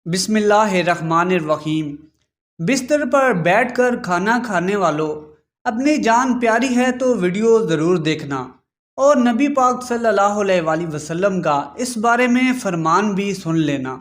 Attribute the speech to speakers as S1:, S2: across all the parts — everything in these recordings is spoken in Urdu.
S1: بسم اللہ الرحمن الرحیم۔ بستر پر بیٹھ کر کھانا کھانے والوں، اپنی جان پیاری ہے تو ویڈیو ضرور دیکھنا اور نبی پاک صلی اللہ علیہ وآلہ وسلم کا اس بارے میں فرمان بھی سن لینا۔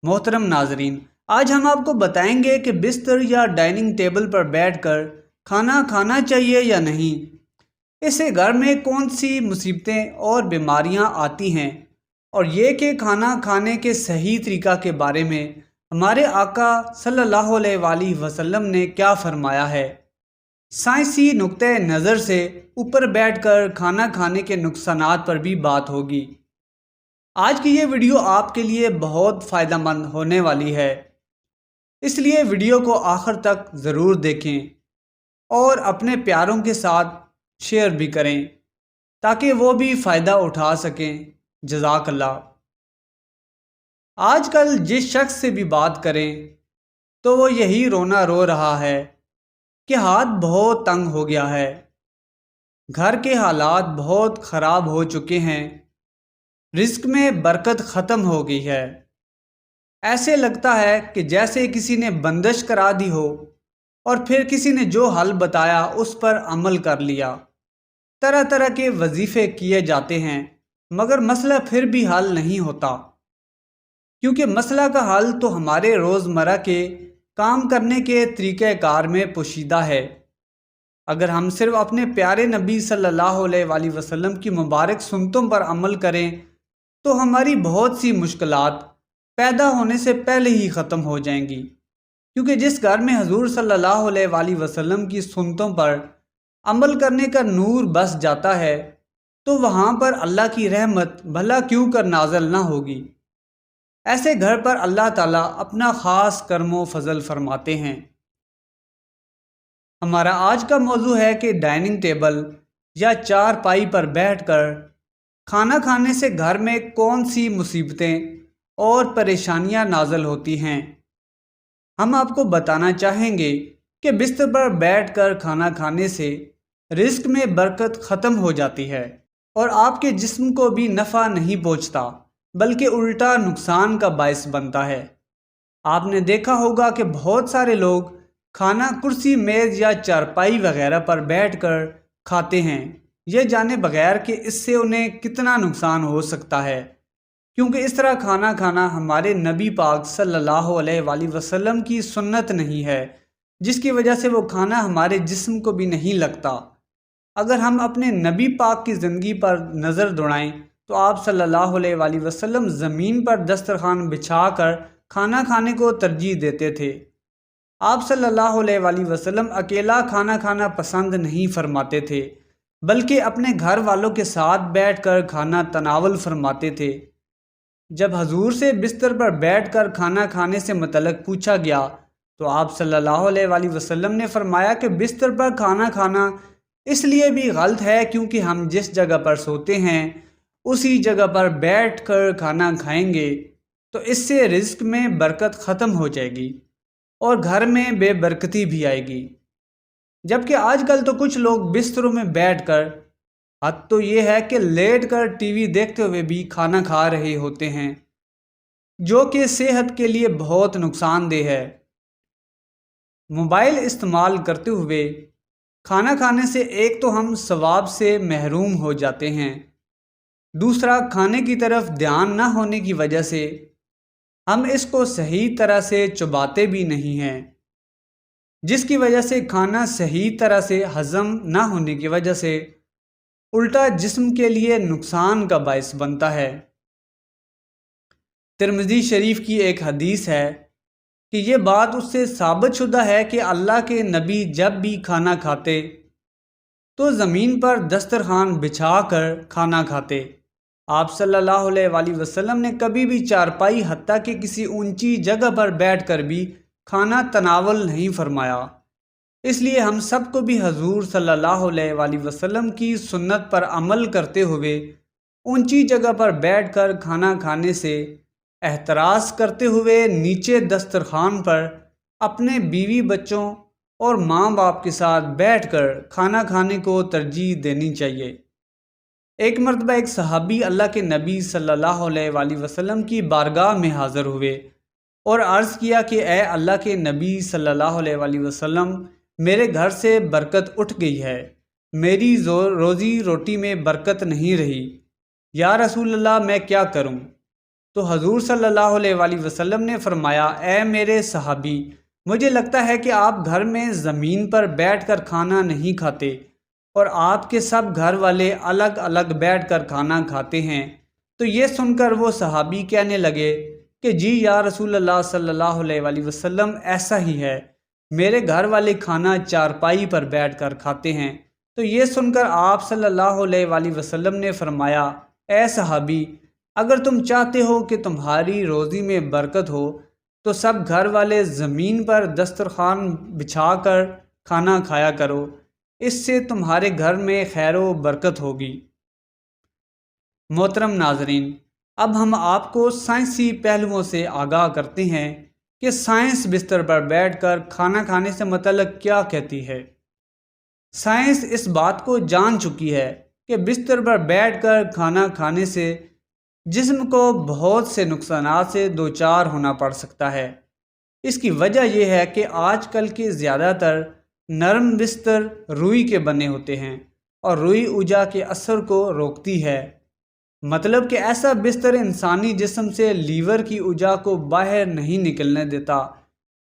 S1: محترم ناظرین، آج ہم آپ کو بتائیں گے کہ بستر یا ڈائننگ ٹیبل پر بیٹھ کر کھانا کھانا چاہیے یا نہیں، اس سے گھر میں کون سی مصیبتیں اور بیماریاں آتی ہیں، اور یہ کہ کھانا کھانے کے صحیح طریقہ کے بارے میں ہمارے آقا صلی اللہ علیہ وآلہ وسلم نے کیا فرمایا ہے۔ سائنسی نقطہ نظر سے اوپر بیٹھ کر کھانا کھانے کے نقصانات پر بھی بات ہوگی۔ آج کی یہ ویڈیو آپ کے لیے بہت فائدہ مند ہونے والی ہے، اس لیے ویڈیو کو آخر تک ضرور دیکھیں اور اپنے پیاروں کے ساتھ شیئر بھی کریں تاکہ وہ بھی فائدہ اٹھا سکیں۔ جزاک اللہ۔ آج کل جس شخص سے بھی بات کریں تو وہ یہی رونا رو رہا ہے کہ ہاتھ بہت تنگ ہو گیا ہے، گھر کے حالات بہت خراب ہو چکے ہیں، رزق میں برکت ختم ہو گئی ہے۔ ایسے لگتا ہے کہ جیسے کسی نے بندش کرا دی ہو اور پھر کسی نے جو حل بتایا اس پر عمل کر لیا۔ طرح طرح کے وظیفے کیے جاتے ہیں مگر مسئلہ پھر بھی حل نہیں ہوتا، کیونکہ مسئلہ کا حل تو ہمارے روزمرہ کے کام کرنے کے طریقہ کار میں پوشیدہ ہے۔ اگر ہم صرف اپنے پیارے نبی صلی اللہ علیہ وآلہ وسلم کی مبارک سنتوں پر عمل کریں تو ہماری بہت سی مشکلات پیدا ہونے سے پہلے ہی ختم ہو جائیں گی، کیونکہ جس گھر میں حضور صلی اللہ علیہ وآلہ وسلم کی سنتوں پر عمل کرنے کا نور بس جاتا ہے تو وہاں پر اللہ کی رحمت بھلا کیوں کر نازل نہ ہوگی۔ ایسے گھر پر اللہ تعالیٰ اپنا خاص کرم و فضل فرماتے ہیں۔ ہمارا آج کا موضوع ہے کہ ڈائننگ ٹیبل یا چارپائی پر بیٹھ کر کھانا کھانے سے گھر میں کون سی مصیبتیں اور پریشانیاں نازل ہوتی ہیں۔ ہم آپ کو بتانا چاہیں گے کہ بستر پر بیٹھ کر کھانا کھانے سے رزق میں برکت ختم ہو جاتی ہے اور آپ کے جسم کو بھی نفع نہیں پہنچتا بلکہ الٹا نقصان کا باعث بنتا ہے۔ آپ نے دیکھا ہوگا کہ بہت سارے لوگ کھانا کرسی میز یا چارپائی وغیرہ پر بیٹھ کر کھاتے ہیں، یہ جانے بغیر کہ اس سے انہیں کتنا نقصان ہو سکتا ہے، کیونکہ اس طرح کھانا کھانا ہمارے نبی پاک صلی اللہ علیہ وآلہ وسلم کی سنت نہیں ہے، جس کی وجہ سے وہ کھانا ہمارے جسم کو بھی نہیں لگتا۔ اگر ہم اپنے نبی پاک کی زندگی پر نظر دوڑائیں تو آپ صلی اللہ علیہ وآلہ وسلم زمین پر دسترخوان بچھا کر کھانا کھانے کو ترجیح دیتے تھے۔ آپ صلی اللہ علیہ وآلہ وسلم اکیلا کھانا کھانا پسند نہیں فرماتے تھے بلکہ اپنے گھر والوں کے ساتھ بیٹھ کر کھانا تناول فرماتے تھے۔ جب حضور سے بستر پر بیٹھ کر کھانا کھانے سے متعلق پوچھا گیا تو آپ صلی اللہ علیہ وآلہ وسلم نے فرمایا کہ بستر پر کھانا کھانا اس لیے بھی غلط ہے کیونکہ ہم جس جگہ پر سوتے ہیں اسی جگہ پر بیٹھ کر کھانا کھائیں گے تو اس سے رزق میں برکت ختم ہو جائے گی اور گھر میں بے برکتی بھی آئے گی۔ جبکہ آج کل تو کچھ لوگ بستروں میں بیٹھ کر، حد تو یہ ہے کہ لیٹ کر ٹی وی دیکھتے ہوئے بھی کھانا کھا رہے ہوتے ہیں، جو کہ صحت کے لیے بہت نقصان دہ ہے۔ موبائل استعمال کرتے ہوئے کھانا کھانے سے ایک تو ہم ثواب سے محروم ہو جاتے ہیں، دوسرا کھانے کی طرف دھیان نہ ہونے کی وجہ سے ہم اس کو صحیح طرح سے چباتے بھی نہیں ہیں، جس کی وجہ سے کھانا صحیح طرح سے ہضم نہ ہونے کی وجہ سے الٹا جسم کے لیے نقصان کا باعث بنتا ہے۔ ترمذی شریف کی ایک حدیث ہے کہ یہ بات اس سے ثابت شدہ ہے کہ اللہ کے نبی جب بھی کھانا کھاتے تو زمین پر دسترخوان بچھا کر کھانا کھاتے۔ آپ صلی اللہ علیہ وآلہ وسلم نے کبھی بھی چارپائی حتیٰ کہ کسی اونچی جگہ پر بیٹھ کر بھی کھانا تناول نہیں فرمایا۔ اس لیے ہم سب کو بھی حضور صلی اللہ علیہ وآلہ وسلم کی سنت پر عمل کرتے ہوئے اونچی جگہ پر بیٹھ کر کھانا کھانے سے احتراز کرتے ہوئے نیچے دسترخوان پر اپنے بیوی بچوں اور ماں باپ کے ساتھ بیٹھ کر کھانا کھانے کو ترجیح دینی چاہیے۔ ایک مرتبہ ایک صحابی اللہ کے نبی صلی اللہ علیہ وآلہ وسلم کی بارگاہ میں حاضر ہوئے اور عرض کیا کہ اے اللہ کے نبی صلی اللہ علیہ وآلہ وسلم، میرے گھر سے برکت اٹھ گئی ہے، میری روزی روٹی میں برکت نہیں رہی، یا رسول اللہ میں کیا کروں؟ تو حضور صلی اللہ علیہ وآلہ وسلم نے فرمایا، اے میرے صحابی، مجھے لگتا ہے کہ آپ گھر میں زمین پر بیٹھ کر کھانا نہیں کھاتے اور آپ کے سب گھر والے الگ الگ بیٹھ کر کھانا کھاتے ہیں۔ تو یہ سن کر وہ صحابی کہنے لگے کہ جی یا رسول اللہ صلی اللہ علیہ وآلہ وسلم، ایسا ہی ہے، میرے گھر والے کھانا چارپائی پر بیٹھ کر کھاتے ہیں۔ تو یہ سن کر آپ صلی اللہ علیہ وآلہ وسلم نے فرمایا، اے صحابی، اگر تم چاہتے ہو کہ تمہاری روزی میں برکت ہو تو سب گھر والے زمین پر دسترخوان بچھا کر کھانا کھایا کرو، اس سے تمہارے گھر میں خیر و برکت ہوگی۔ محترم ناظرین، اب ہم آپ کو سائنسی پہلوؤں سے آگاہ کرتے ہیں کہ سائنس بستر پر بیٹھ کر کھانا کھانے سے متعلق کیا کہتی ہے۔ سائنس اس بات کو جان چکی ہے کہ بستر پر بیٹھ کر کھانا کھانے سے جسم کو بہت سے نقصانات سے دوچار ہونا پڑ سکتا ہے۔ اس کی وجہ یہ ہے کہ آج کل کے زیادہ تر نرم بستر روئی کے بنے ہوتے ہیں اور روئی اوجا کے اثر کو روکتی ہے، مطلب کہ ایسا بستر انسانی جسم سے لیور کی اوجا کو باہر نہیں نکلنے دیتا،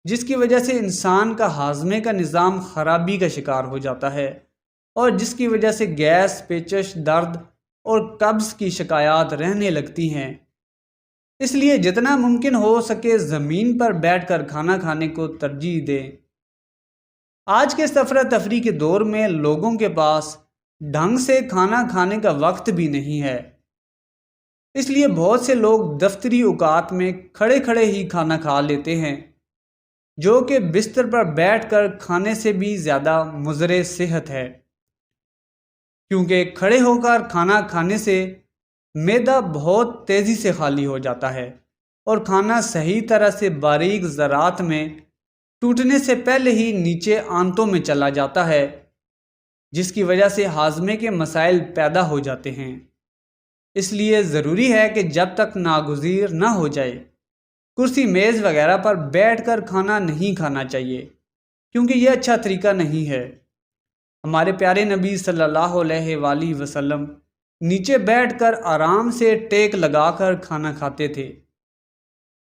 S1: جس کی وجہ سے انسان کا ہاضمے کا نظام خرابی کا شکار ہو جاتا ہے اور جس کی وجہ سے گیس، پیچش، درد اور قبض کی شکایات رہنے لگتی ہیں۔ اس لیے جتنا ممکن ہو سکے زمین پر بیٹھ کر کھانا کھانے کو ترجیح دیں۔ آج کے افرا تفری کے دور میں لوگوں کے پاس ڈھنگ سے کھانا کھانے کا وقت بھی نہیں ہے، اس لیے بہت سے لوگ دفتری اوقات میں کھڑے کھڑے ہی کھانا کھا لیتے ہیں، جو کہ بستر پر بیٹھ کر کھانے سے بھی زیادہ مضر صحت ہے، کیونکہ کھڑے ہو کر کھانا کھانے سے معدہ بہت تیزی سے خالی ہو جاتا ہے اور کھانا صحیح طرح سے باریک ذرات میں ٹوٹنے سے پہلے ہی نیچے آنتوں میں چلا جاتا ہے، جس کی وجہ سے ہاضمے کے مسائل پیدا ہو جاتے ہیں۔ اس لیے ضروری ہے کہ جب تک ناگزیر نہ ہو جائے کرسی میز وغیرہ پر بیٹھ کر کھانا نہیں کھانا چاہیے، کیونکہ یہ اچھا طریقہ نہیں ہے۔ ہمارے پیارے نبی صلی اللہ علیہ وآلہ وسلم نیچے بیٹھ کر آرام سے ٹیک لگا کر کھانا کھاتے تھے،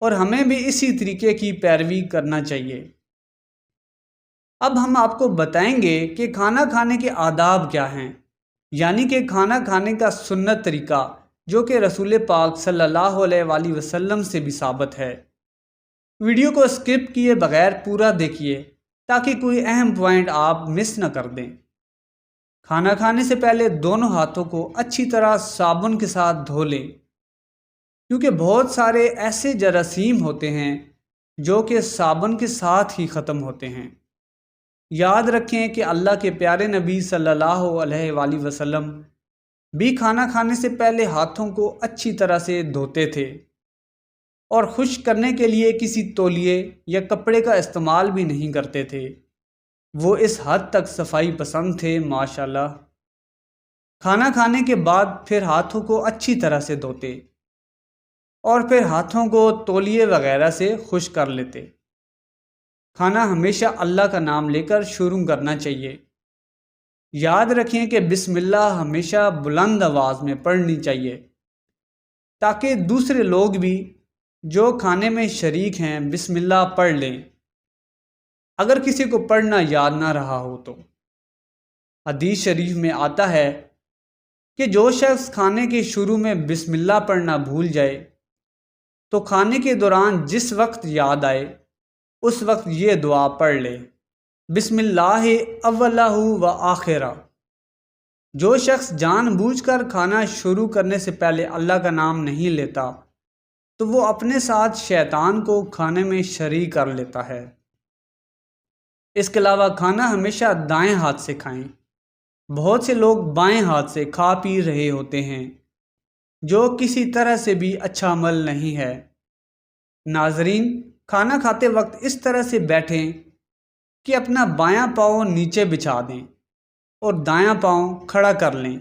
S1: اور ہمیں بھی اسی طریقے کی پیروی کرنا چاہیے۔ اب ہم آپ کو بتائیں گے کہ کھانا کھانے کے آداب کیا ہیں، یعنی کہ کھانا کھانے کا سنت طریقہ، جو کہ رسول پاک صلی اللہ علیہ وآلہ وسلم سے بھی ثابت ہے۔ ویڈیو کو اسکپ کیے بغیر پورا دیکھیے تاکہ کوئی اہم پوائنٹ آپ مس نہ کر دیں۔ کھانا کھانے سے پہلے دونوں ہاتھوں کو اچھی طرح صابن کے ساتھ دھو لیں، کیونکہ بہت سارے ایسے جراثیم ہوتے ہیں جو کہ صابن کے ساتھ ہی ختم ہوتے ہیں۔ یاد رکھیں کہ اللہ کے پیارے نبی صلی اللہ علیہ وآلہ وسلم بھی کھانا کھانے سے پہلے ہاتھوں کو اچھی طرح سے دھوتے تھے اور خشک کرنے کے لیے کسی تولیے یا کپڑے کا استعمال بھی نہیں کرتے تھے۔ وہ اس حد تک صفائی پسند تھے، ماشاءاللہ۔ کھانا کھانے کے بعد پھر ہاتھوں کو اچھی طرح سے دھوتے اور پھر ہاتھوں کو تولیے وغیرہ سے خشک کر لیتے۔ کھانا ہمیشہ اللہ کا نام لے کر شروع کرنا چاہیے۔ یاد رکھیں کہ بسم اللہ ہمیشہ بلند آواز میں پڑھنی چاہیے تاکہ دوسرے لوگ بھی جو کھانے میں شریک ہیں بسم اللہ پڑھ لیں، اگر کسی کو پڑھنا یاد نہ رہا ہو تو۔ حدیث شریف میں آتا ہے کہ جو شخص کھانے کے شروع میں بسم اللہ پڑھنا بھول جائے تو کھانے کے دوران جس وقت یاد آئے اس وقت یہ دعا پڑھ لے، بسم اللہ اولہ و آخرہ۔ جو شخص جان بوجھ کر کھانا شروع کرنے سے پہلے اللہ کا نام نہیں لیتا تو وہ اپنے ساتھ شیطان کو کھانے میں شریک کر لیتا ہے۔ اس کے علاوہ کھانا ہمیشہ دائیں ہاتھ سے کھائیں۔ بہت سے لوگ بائیں ہاتھ سے کھا پی رہے ہوتے ہیں، جو کسی طرح سے بھی اچھا عمل نہیں ہے۔ ناظرین، کھانا کھاتے وقت اس طرح سے بیٹھیں کہ اپنا بایاں پاؤں نیچے بچھا دیں اور دایاں پاؤں کھڑا کر لیں۔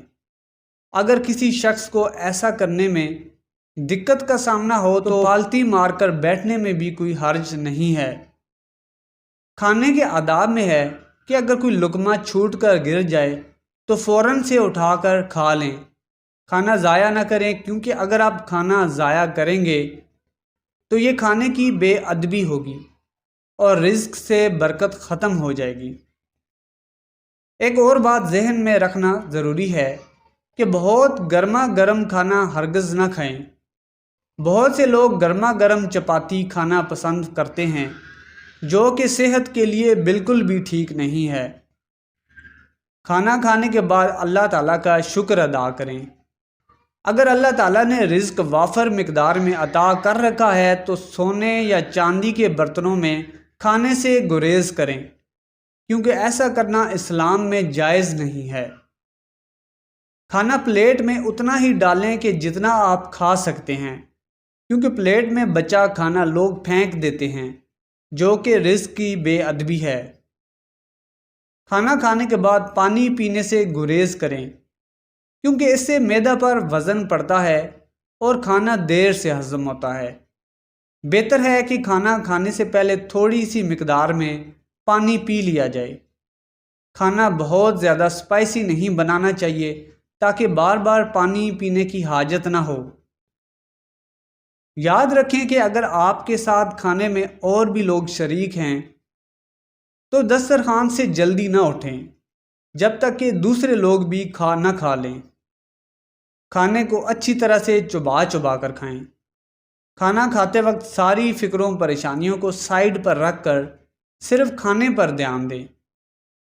S1: اگر کسی شخص کو ایسا کرنے میں دقت کا سامنا ہو تو پالتی مار کر بیٹھنے میں بھی کوئی حرج نہیں ہے۔ کھانے کے آداب میں ہے کہ اگر کوئی لقمہ چھوٹ کر گر جائے تو فوراً سے اٹھا کر کھا لیں، کھانا ضائع نہ کریں، کیونکہ اگر آپ کھانا ضائع کریں گے تو یہ کھانے کی بے ادبی ہوگی اور رزق سے برکت ختم ہو جائے گی۔ ایک اور بات ذہن میں رکھنا ضروری ہے کہ بہت گرما گرم کھانا ہرگز نہ کھائیں۔ بہت سے لوگ گرما گرم چپاتی کھانا پسند کرتے ہیں جو کہ صحت کے لیے بالکل بھی ٹھیک نہیں ہے۔ کھانا کھانے کے بعد اللہ تعالیٰ کا شکر ادا کریں۔ اگر اللہ تعالیٰ نے رزق وافر مقدار میں عطا کر رکھا ہے تو سونے یا چاندی کے برتنوں میں کھانے سے گریز کریں، کیونکہ ایسا کرنا اسلام میں جائز نہیں ہے۔ کھانا پلیٹ میں اتنا ہی ڈالیں کہ جتنا آپ کھا سکتے ہیں، کیونکہ پلیٹ میں بچا کھانا لوگ پھینک دیتے ہیں، جو کہ رزق کی بے ادبی ہے۔ کھانا کھانے کے بعد پانی پینے سے گریز کریں، کیونکہ اس سے معدہ پر وزن پڑتا ہے اور کھانا دیر سے ہضم ہوتا ہے۔ بہتر ہے کہ کھانا کھانے سے پہلے تھوڑی سی مقدار میں پانی پی لیا جائے۔ کھانا بہت زیادہ سپائسی نہیں بنانا چاہیے تاکہ بار بار پانی پینے کی حاجت نہ ہو۔ یاد رکھیں کہ اگر آپ کے ساتھ کھانے میں اور بھی لوگ شریک ہیں تو دسترخوان سے جلدی نہ اٹھیں جب تک کہ دوسرے لوگ بھی نہ کھا لیں۔ کھانے کو اچھی طرح سے چبا چبا کر کھائیں۔ کھانا کھاتے وقت ساری فکروں پریشانیوں کو سائیڈ پر رکھ کر صرف کھانے پر دھیان دیں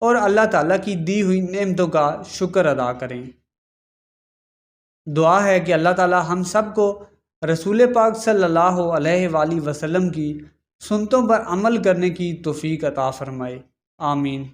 S1: اور اللہ تعالیٰ کی دی ہوئی نعمتوں کا شکر ادا کریں۔ دعا ہے کہ اللہ تعالیٰ ہم سب کو رسول پاک صلی اللہ علیہ وآلہ وسلم کی سنتوں پر عمل کرنے کی توفیق عطا فرمائے۔ آمین۔